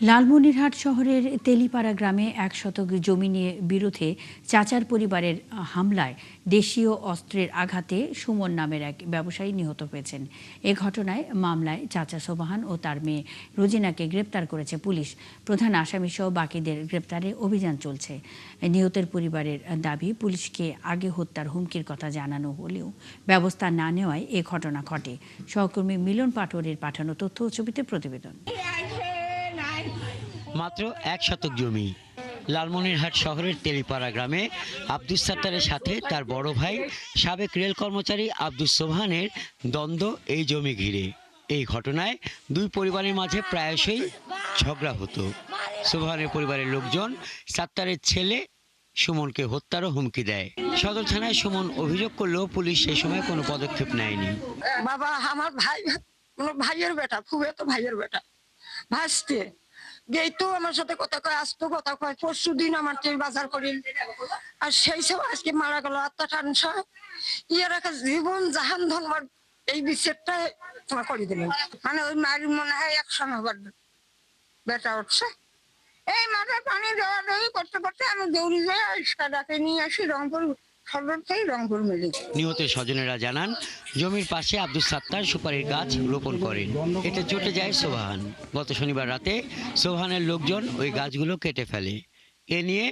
লালমনিরহাট শহরের তেলিপাড়া গ্রামে ১ শতক জমি নিয়ে বিরোধে চাচার পরিবারের হামলায় দেশীয় অস্ত্রের আঘাতে সুমন নামের এক ব্যবসায়ী নিহত হয়েছেন। এ ঘটনায় মামলায় চাচা সোবাহান ও তার মেয়ে রোজিনাকে গ্রেপ্তার করেছে পুলিশ। প্রধান আসামিসহ বাকিদের গ্রেপ্তারে অভিযান চলছে। নিহতের পরিবারের দাবি, পুলিশকে আগে হত্যার হুমকির কথা জানানো হলেও ব্যবস্থা না নেওয়ায় এ ঘটনা ঘটে। সহকর্মী মিলন পাটোয়ারির পাঠানো তথ্য ও ছবিতে প্রতিবেদন। মাত্র ১ শতক জমি লালমনিরহাট শহরের তেলিপাড়া গ্রামে আব্দুস সাত্তারের সাথে তার বড় ভাই সাবেক রেল কর্মচারী আব্দুস সোবহানের দ্বন্দ্ব এই জমি ঘিরে। এই ঘটনায় দুই পরিবারের মাঝে প্রায়শই ঝগড়া হতো। সোবহানের পরিবারের লোকজন সাত্তারের ছেলে সুমনকে হত্যারও হুমকি দেয়। সদর থানায় সুমন অভিযোগ করলেও পুলিশ সেই সময় কোনো পদক্ষেপ নেয়নি। বাবা আমার ভাইয়ের বেটা, ফুফাতো ভাইয়ের বেটা, ভাসতে গেই তো আমার সাথে কথা কয়, আসতো কথা কয়, পরশু দিন আমার বাজার করি, আর সেই সব আজকে মারা গেল। আত্মা টানসা ইয়ার একটা জীবন জাহান ধনবার এই বিচারটা তোমার করে দিলেন। মানে ওই মায়ের মনে হয় ১০০ নম্বর বেটা উঠছে। এই মাথায় পানি দেওয়া দেওয়ি করতে করতে আমি দৌড়ি যাই ডাকে নিয়ে আসি রংপুর সদর থেকে রংপুর মিলে। নিহতের স্বজনেরা জানান, জমির পাশে আব্দুস সাত্তার সুপারির গাছ রোপণ করেন। এতে চটে যায় সোবহান। গত শনিবার রাতে সোবহানের লোকজন ওই গাছগুলো কেটে ফেলে। এ নিয়ে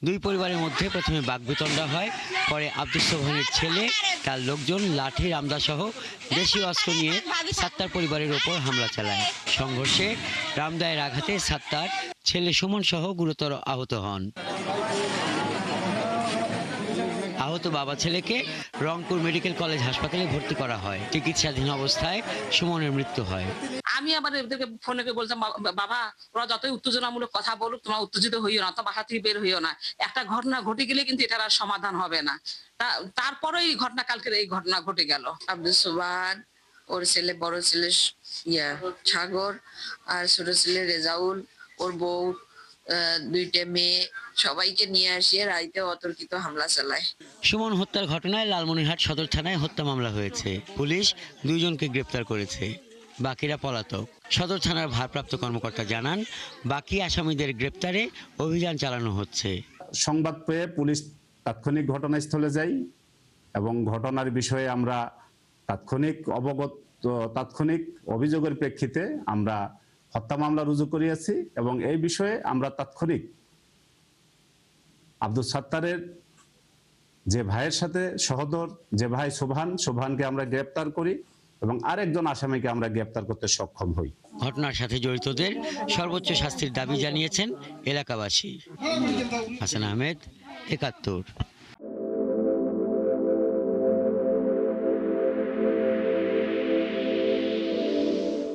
দুই পরিবারের মধ্যে প্রথমে বাকবিতণ্ডা হয়। পরে আব্দুস সোবহানের ছেলে, তার লোকজন লাঠি, রামদা সহ দেশীয় অস্ত্র নিয়ে সাত্তার পরিবারের ওপর হামলা চালায়। সংঘর্ষে রামদায়ের আঘাতে সাত্তার ছেলে সুমন সহ গুরুতর আহত হন। আহত বাবা ছেলেকে রংপুর মেডিকেল কলেজ হাসপাতালে ভর্তি করা হয়। চিকিৎসাধীন অবস্থায় সুমনের মৃত্যু হয়। আমি আবার এদেরকে ফোনে বলতাম, বাবা ওরা যতই উত্তেজনামূলক কথা বলুক, তোমার উত্তেজিত হইও না, তো বাসা থেকে বের হইও না। একটা ঘটনা ঘটে গেলে কিন্তু এটার আর সমাধান হবে না। তারপরে এই ঘটনা, কালকের এই ঘটনা ঘটে গেল। আব্দুস সোবহান, ওর ছেলে, বড় ছেলে সাগর, আর ছোট ছেলে রেজাউল, ওর বউ, দুইটা মেয়ে, সবাইকে নিয়ে আসিয়ে রাইতে অতর্কিত হামলা চালায়। সুমন হত্যার ঘটনায় লালমনিরহাট সদর থানায় হত্যা মামলা হয়েছে। পুলিশ দুইজনকে গ্রেপ্তার করেছে, বাকিরা পলাতক। সদর থানার ভারপ্রাপ্ত কর্মকর্তা জানান, বাকি আসামিদের গ্রেপ্তারে অভিযান চালানো হচ্ছে। সংবাদ পেয়ে পুলিশ তাৎক্ষণিক ঘটনাস্থলে যাই এবং ঘটনার বিষয়ে আমরা তাৎক্ষণিক অভিযোগের প্রেক্ষিতে আমরা হত্যা মামলা রুজু করিয়াছি এবং এই বিষয়ে আমরা তাৎক্ষণিক আব্দুস সাত্তারের যে ভাইয়ের সাথে সহোদর, যে ভাই সোবহানকে আমরা গ্রেপ্তার করি এবং আরেকজন আসামিকে আমরা গ্রেপ্তার করতে সক্ষম হই। ঘটনার সাথে জড়িতদের সর্বোচ্চ শাস্তির দাবি জানিয়েছেন এলাকাবাসী। হাসান আহমেদ, ৭১।